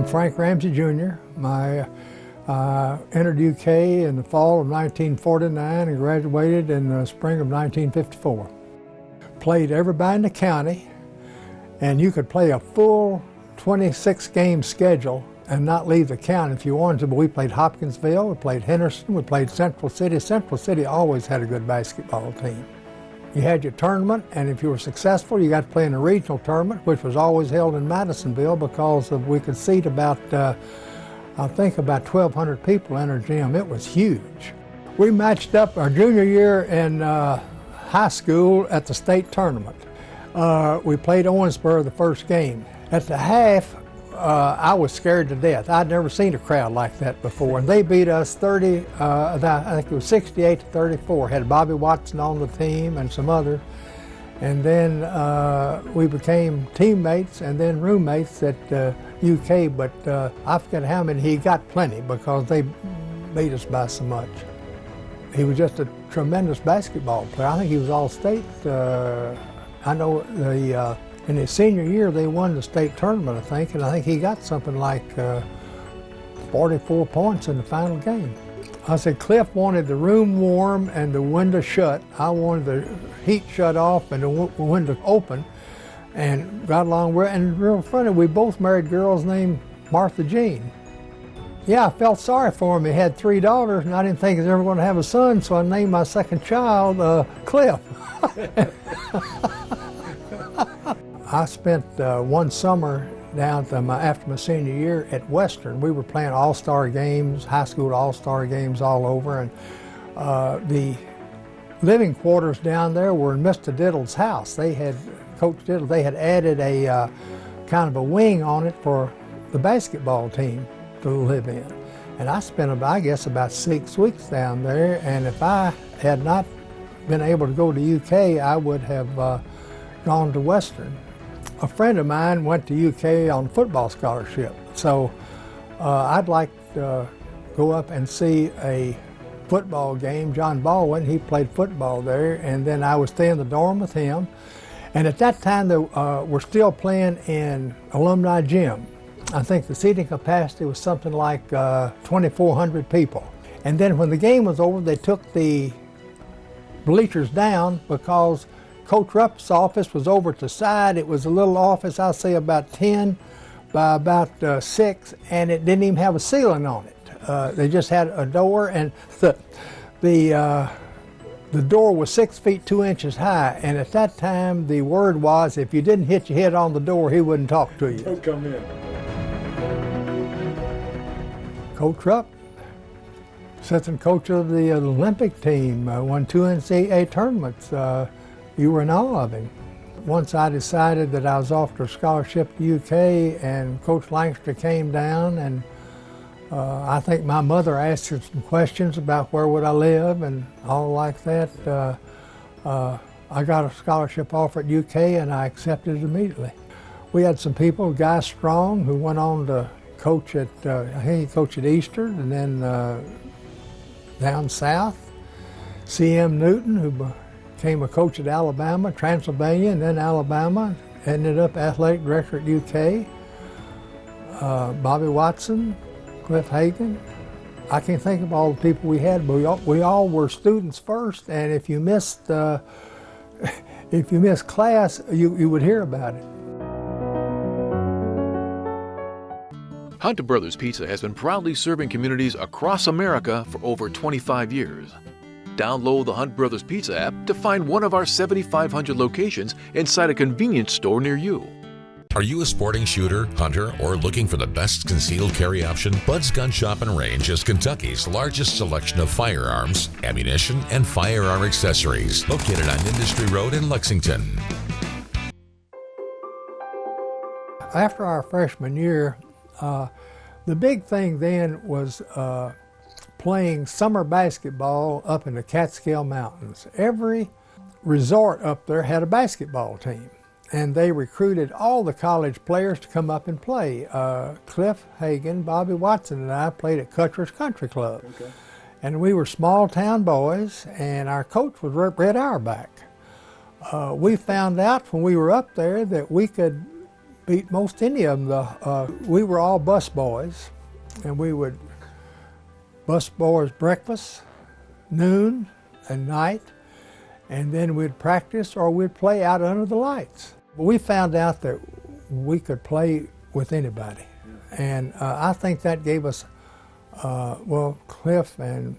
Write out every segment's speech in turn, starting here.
Frank Ramsey Jr. I entered UK in the fall of 1949 and graduated in the spring of 1954. Played everybody in the county, and you could play a full 26-game schedule and not leave the county if you wanted to, but we played Hopkinsville, we played Henderson, we played Central City. Central City always had a good basketball team. You had your tournament, and if you were successful, you got to play in a regional tournament, which was always held in Madisonville because we could seat about, I think about 1,200 people in our gym. It was huge. We matched up our junior year in high school at the state tournament. We played Owensboro the first game. At the half, I was scared to death. I'd never seen a crowd like that before. And they beat us 30, I think it was 68 to 34. Had Bobby Watson on the team and some others. And then we became teammates and then roommates at UK, but I forget how many. He got plenty because they beat us by so much. He was just a tremendous basketball player. I think he was all-state. I know in his senior year, they won the state tournament, I think, and I think he got something like 44 points in the final game. I said Cliff wanted the room warm and the window shut. I wanted the heat shut off and the window open, and got along with it. And real funny, we both married girls named Martha Jean. Yeah, I felt sorry for him. He had 3 daughters, and I didn't think he was ever going to have a son, so I named my second child Cliff. I spent one summer down to after my senior year at Western. We were playing all-star games, high school all-star games all over, and the living quarters down there were in Mr. Diddle's house. They had, Coach Diddle, they had added a kind of a wing on it for the basketball team to live in. And I spent, I guess, about 6 weeks down there, and if I had not been able to go to UK, I would have gone to Western. A friend of mine went to UK on football scholarship, so I'd like to go up and see a football game. John Baldwin, he played football there, and then I would stay in the dorm with him. And at that time, they were still playing in Alumni Gym. I think the seating capacity was something like 2,400 people. And then when the game was over, they took the bleachers down because Coach Rupp's office was over to the side. It was a little office, I'd say about 10 by about 6, and it didn't even have a ceiling on it. They just had a door, and the door was 6 feet 2 inches high, and at that time the word was if you didn't hit your head on the door, he wouldn't talk to you. Don't come in. Coach Rupp, assistant coach of the Olympic team, won 2 NCAA tournaments. You were in awe of him. Once I decided that I was offered a scholarship to UK, and Coach Lancaster came down, and I think my mother asked him some questions about where would I live and all like that. I got a scholarship offer at UK, and I accepted it immediately. We had some people, Guy Strong, who went on to coach at, I think he coached at Eastern, and then down south. C.M. Newton, who became a coach at Alabama, Transylvania, and then Alabama, ended up athletic director at UK. Bobby Watson, Cliff Hagan. I can't think of all the people we had, but we all were students first, and if you missed class, you would hear about it. Hunt Brothers Pizza has been proudly serving communities across America for over 25 years. Download the Hunt Brothers Pizza app to find one of our 7,500 locations inside a convenience store near you. Are you a sporting shooter, hunter, or looking for the best concealed carry option? Bud's Gun Shop and Range is Kentucky's largest selection of firearms, ammunition, and firearm accessories, located on Industry Road in Lexington. After our freshman year, the big thing then was playing summer basketball up in the Catskill Mountains. Every resort up there had a basketball team, and they recruited all the college players to come up and play. Cliff Hagan, Bobby Watson, and I played at Cutcher's Country Club. Okay. And we were small town boys, and our coach was Red Auerbach. We found out when we were up there that we could beat most any of them. We were all bus boys, and we would bus boys breakfast, noon, and night, and then we'd practice or we'd play out under the lights. We found out that we could play with anybody, and I think that gave us, well, Cliff and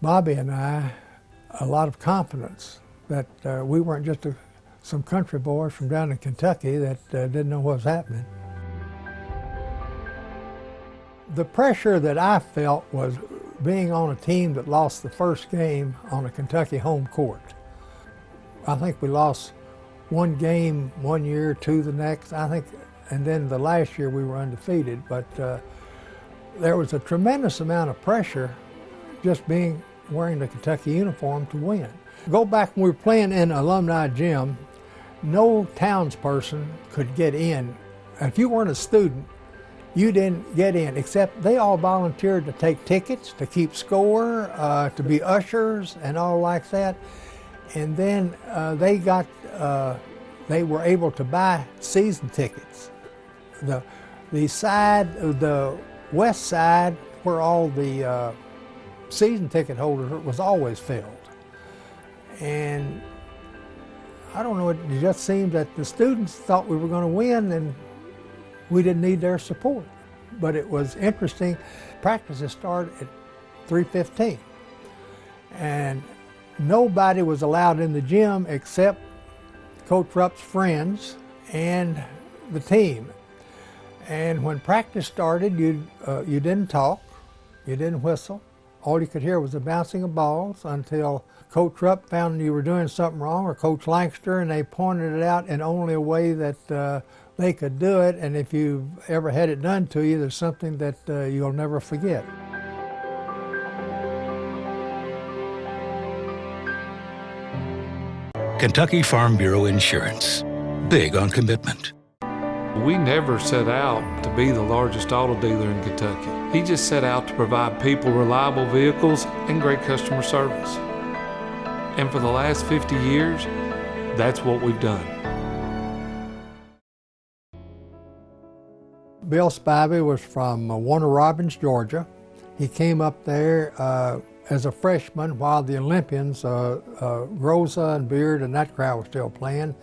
Bobby and I, a lot of confidence that we weren't just some country boys from down in Kentucky that didn't know what was happening. The pressure that I felt was being on a team that lost the first game on a Kentucky home court. I think we lost one game one year, two the next, I think, and then the last year we were undefeated, but there was a tremendous amount of pressure just wearing the Kentucky uniform to win. Go back when we were playing in Alumni Gym, no townsperson could get in. If you weren't a student, you didn't get in, except they all volunteered to take tickets, to keep score, to be ushers and all like that. And then they were able to buy season tickets. The west side, where all the season ticket holders was always filled. And I don't know, it just seemed that the students thought we were going to win and we didn't need their support. But it was interesting. Practices started at 3:15. And nobody was allowed in the gym except Coach Rupp's friends and the team. And when practice started, you didn't talk, you didn't whistle. All you could hear was the bouncing of balls until Coach Rupp found you were doing something wrong, or Coach Lancaster, and they pointed it out in only a way that they could do it. And if you've ever had it done to you, there's something that you'll never forget. Kentucky Farm Bureau Insurance. Big on commitment. We never set out to be the largest auto dealer in Kentucky. He just set out to provide people reliable vehicles and great customer service. And for the last 50 years, that's what we've done. Bill Spivey was from Warner Robins, Georgia. He came up there as a freshman while the Olympians, Groza and Beard and that crowd was still playing.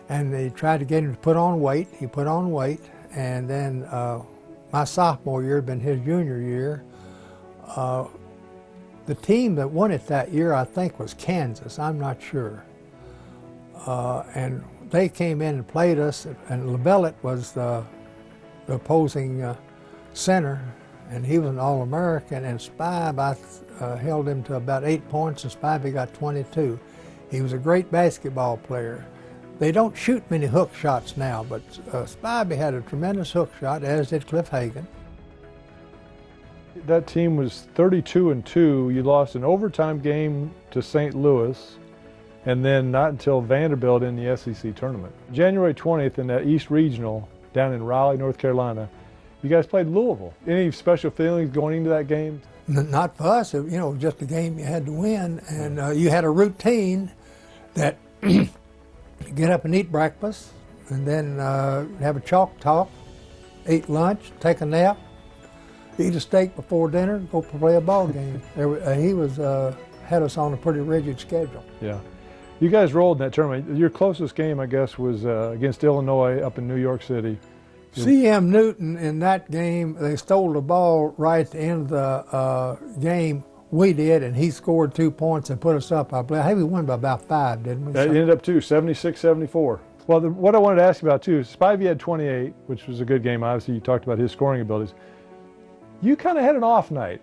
And they tried to get him to put on weight. He put on weight. And then my sophomore year had been his junior year. The team that won it that year, I think, was Kansas. I'm not sure. And they came in and played us, and LaBellette was the opposing center, and he was an All-American, and Spivey, I held him to about 8 points, and Spivey got 22. He was a great basketball player. They don't shoot many hook shots now, but Spivey had a tremendous hook shot, as did Cliff Hagan. That team was 32-2. You lost an overtime game to St. Louis, and then not until Vanderbilt in the SEC tournament. January 20th in that East Regional down in Raleigh, North Carolina, you guys played Louisville. Any special feelings going into that game? Not for us, just a game you had to win, and you had a routine that get up and eat breakfast, and then have a chalk talk, eat lunch, take a nap, eat a steak before dinner, go play a ball game. He had us on a pretty rigid schedule. Yeah. You guys rolled in that tournament. Your closest game, I guess, was against Illinois up in New York City. C.M. Newton in that game, they stole the ball right at the end of the game. We did, and he scored 2 points and put us up. I think we won by about 5, didn't we? That ended up 76-74. Well, what I wanted to ask you about, too, Spivey had 28, which was a good game. Obviously, you talked about his scoring abilities. You kind of had an off night.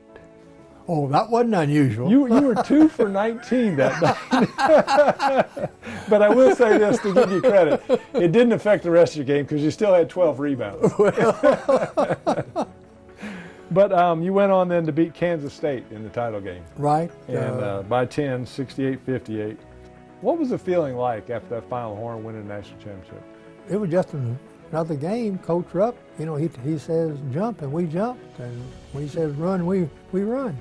Oh, that wasn't unusual. You were 2 for 19 that night. But I will say this to give you credit. It didn't affect the rest of your game because you still had 12 rebounds. But you went on then to beat Kansas State in the title game. Right. And by 10, 68-58. What was the feeling like after that Final Horn winning the national championship? It was just another game. Coach Rupp, he says jump and we jumped, and when he says run, we run.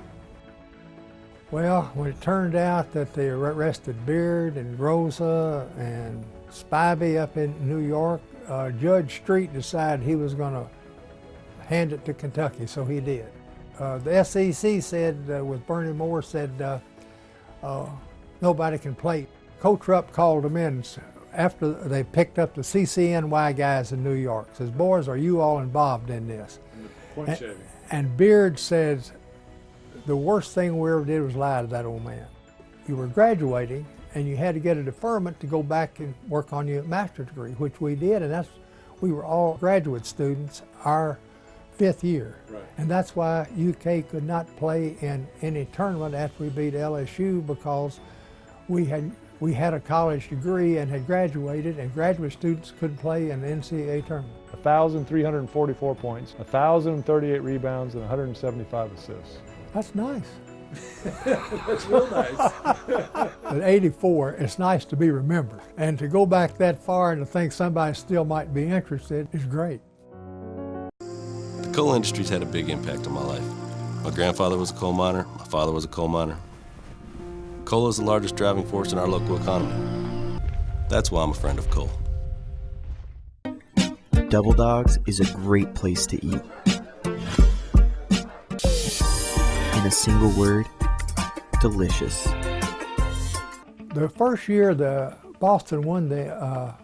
Well, when it turned out that they arrested Beard and Groza and Spivey up in New York, Judge Street decided he was going to hand it to Kentucky, so he did. The SEC said, with Bernie Moore, said nobody can play. Coach Rupp called them in after they picked up the CCNY guys in New York. Says, boys, are you all involved in this? Point shaving. And Beard says, the worst thing we ever did was lie to that old man. You were graduating, and you had to get a deferment to go back and work on your master's degree, which we did, and we were all graduate students our 5th year. Right. And that's why UK could not play in any tournament after we beat LSU, because we had a college degree and had graduated, and graduate students couldn't play in the NCAA tournament. 1,344 points, 1,038 rebounds, and 175 assists. That's nice. That's real nice. At 84, it's nice to be remembered. And to go back that far and to think somebody still might be interested is great. The coal industry's had a big impact on my life. My grandfather was a coal miner, my father was a coal miner. Coal is the largest driving force in our local economy. That's why I'm a friend of coal. Double Dogs is a great place to eat. In a single word, delicious. The first year the Boston won the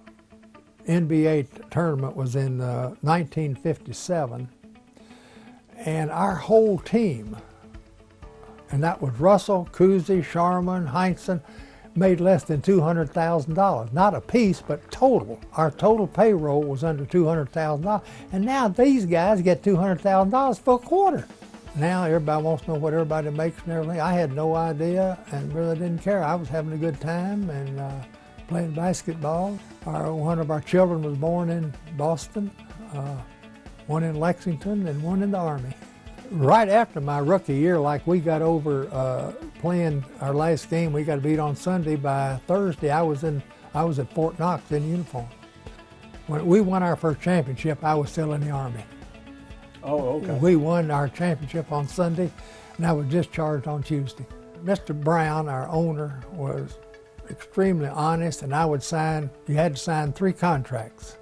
NBA tournament was in 1957, and our whole team, and that was Russell, Cousy, Sharman, Heinsohn, made less than $200,000. Not a piece, but total. Our total payroll was under $200,000. And now these guys get $200,000 for a quarter. Now everybody wants to know what everybody makes and everything. I had no idea and really didn't care. I was having a good time and playing basketball. One of our children was born in Boston, one in Lexington, and one in the Army. Right after my rookie year, like we got over playing our last game, we got beat on Sunday. By Thursday, I was at Fort Knox in uniform. When we won our first championship, I was still in the Army. Oh, okay. We won our championship on Sunday, and I was discharged on Tuesday. Mr. Brown, our owner, was extremely honest, and you had to sign 3 contracts.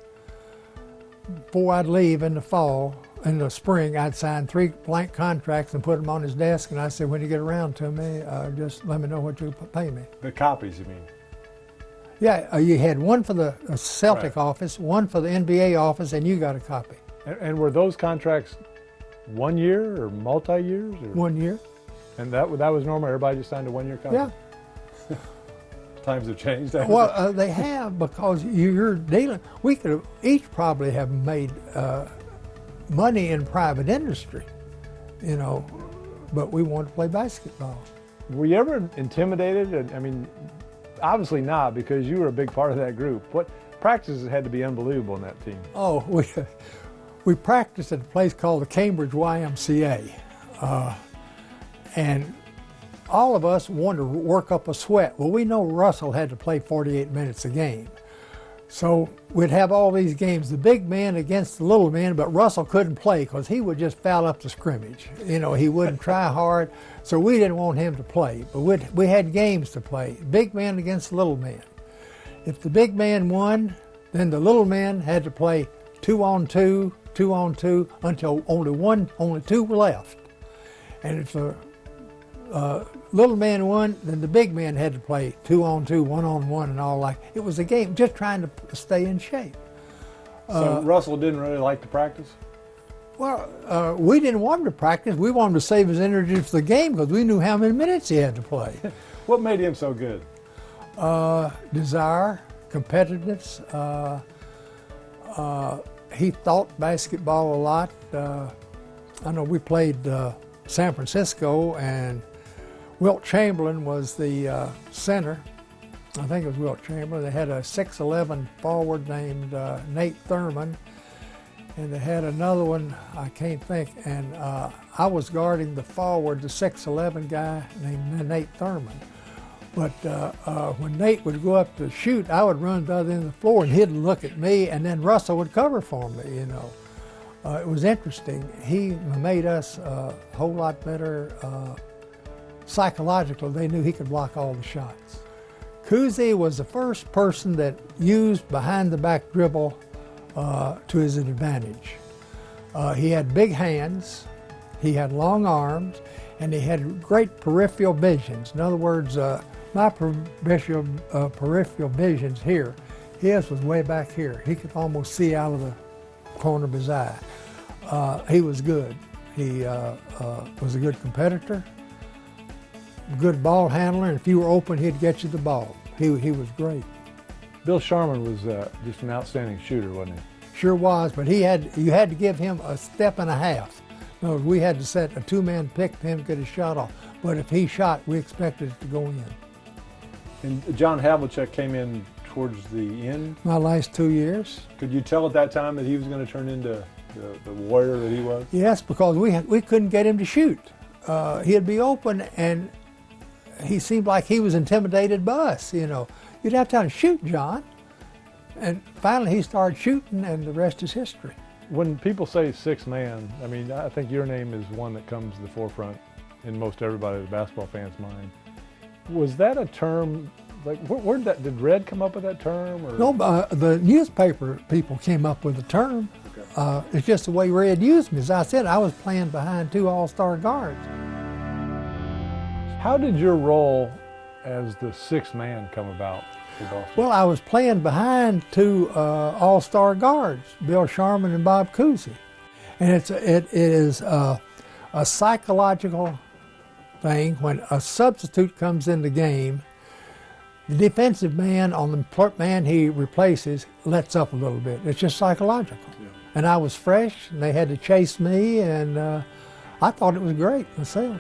Before I'd leave in the spring, I'd sign 3 blank contracts and put them on his desk, and I said, when you get around to me, just let me know what you pay me. The copies, you mean? Yeah, you had one for the Celtic office, one for the NBA office, and you got a copy. And were those contracts 1 year or multi-years? 1 year. And that was normal? Everybody just signed a 1-year contract? Yeah. Times have changed. Well, they have, because you're dealing, we could have each probably have made money in private industry, but we wanted to play basketball. Were you ever intimidated? I mean, obviously not, because you were a big part of that group. What practices had to be unbelievable in that team? Oh, we practiced at a place called the Cambridge YMCA, and all of us wanted to work up a sweat. Well, we know Russell had to play 48 minutes a game. So we'd have all these games, the big man against the little man, but Russell couldn't play because he would just foul up the scrimmage. He wouldn't try hard, so we didn't want him to play. But we had games to play, big man against the little man. If the big man won, then the little man had to play 2-on-2, 2-on-2, until only 2 were left. And if the little man won, then the big man had to play 2-on-2, 1-on-1, and all like. It was a game, just trying to stay in shape. So Russell didn't really like to practice? Well, we didn't want him to practice. We wanted him to save his energy for the game because we knew how many minutes he had to play. What made him so good? Desire, competitiveness. He thought basketball a lot. I know we played San Francisco, and Wilt Chamberlain was the center. I think it was Wilt Chamberlain. They had a 6'11" forward named Nate Thurman, and they had another one, I can't think, and I was guarding the forward, the 6'11" guy named Nate Thurman. But when Nate would go up to shoot, I would run to the other end of the floor, and he'd look at me, and then Russell would cover for me, It was interesting. He made us a whole lot better psychologically. They knew he could block all the shots. Cousy was the first person that used behind-the-back dribble to his advantage. He had big hands, he had long arms, and he had great peripheral visions. In other words, my peripheral visions here, his was way back here. He could almost see out of the corner of his eye. He was good. He was a good competitor, good ball handler, and if you were open, he'd get you the ball. He was great. Bill Sharman was just an outstanding shooter, wasn't he? Sure was, but you had to give him a step and a half. No, we had to set a two-man pick for him to get a shot off. But if he shot, we expected it to go in. And John Havlicek came in towards the end? My last 2 years. Could you tell at that time that he was going to turn into the warrior that he was? Yes, because we couldn't get him to shoot. He'd be open, and he seemed like he was intimidated by us, you know. You'd have to tell him, shoot, John. And finally he started shooting, and the rest is history. When people say six man, I mean, I think your name is one that comes to the forefront in most everybody, the basketball fans' mind. Was that a term, like, where did Red come up with that term? Or? No, the newspaper people came up with the term. Okay. It's just the way Red used me. As I said, I was playing behind two all-star guards. How did your role as the sixth man come about for Boston? Well, I was playing behind two all-star guards, Bill Sharman and Bob Cousy. And it is a psychological thing. When a substitute comes in the game, the defensive man on the man he replaces lets up a little bit. It's just psychological. Yeah. And I was fresh, and they had to chase me, and I thought it was great myself.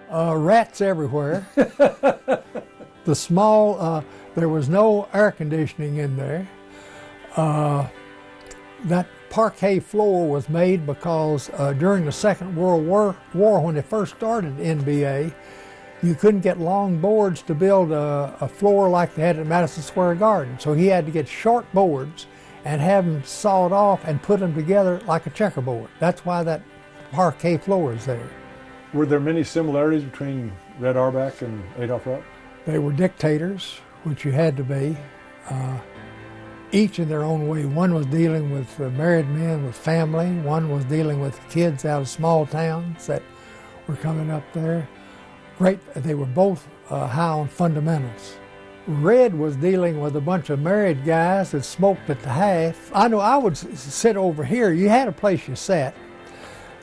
Rats everywhere. The small, there was no air conditioning in there. That parquet floor was made because during the Second World War, when they first started NBA, you couldn't get long boards to build a floor like they had at Madison Square Garden. So he had to get short boards and have them sawed off and put them together like a checkerboard. That's why that parquet floor is there. Were there many similarities between Red Auerbach and Adolph Rupp? They were dictators, which you had to be, each in their own way. One was dealing with married men with family. One was dealing with kids out of small towns that were coming up there. Great, they were both high on fundamentals. Red was dealing with a bunch of married guys that smoked at the half. I know I would sit over here. You had a place you sat,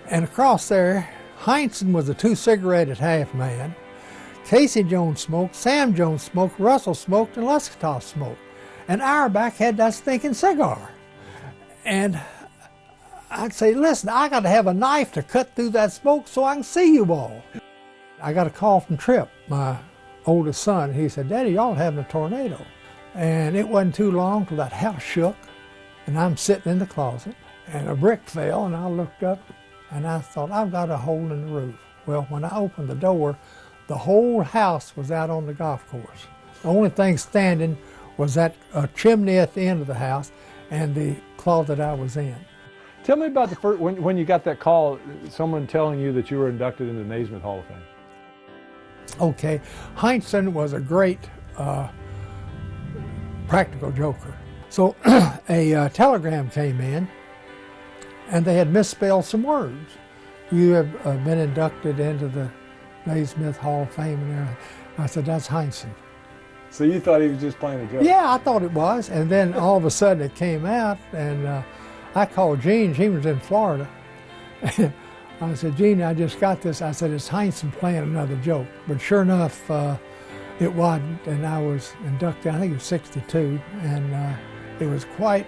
and across there, Heinsohn was a two-cigarette at half man. Casey Jones smoked, Sam Jones smoked, Russell smoked, and Luskatoff smoked. And Auerbach had that stinking cigar. And I'd say, listen, I got to have a knife to cut through that smoke so I can see you all. I got a call from Tripp, my oldest son. He said, Daddy, y'all having a tornado. And it wasn't too long till that house shook, and I'm sitting in the closet, and a brick fell, and I looked up, and I thought, I've got a hole in the roof. Well, when I opened the door, the whole house was out on the golf course. The only thing standing was that chimney at the end of the house and the closet I was in. Tell me about the first, when you got that call, someone telling you that you were inducted into the Naismith Hall of Fame. Okay, Heinsohn was a great practical joker. So a telegram came in, and they had misspelled some words. You have been inducted into the Naismith Hall of Fame and everything. I said, that's Heinsohn. So you thought he was just playing a joke? Yeah, I thought it was. And then all of a sudden it came out, and I called Gene. Gene was in Florida. And I said, Gene, I just got this. I said, it's Heinsohn playing another joke. But sure enough, it wasn't, and I was inducted, I think it was 62, and it was quite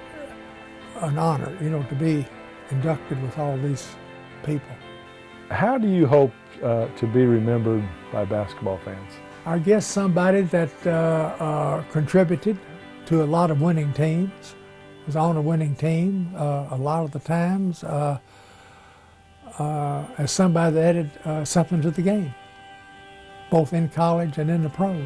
an honor, you know, to be inducted with all these people. How do you hope to be remembered by basketball fans? I guess somebody that contributed to a lot of winning teams, was on a winning team a lot of the times, as somebody that added something to the game, both in college and in the pros.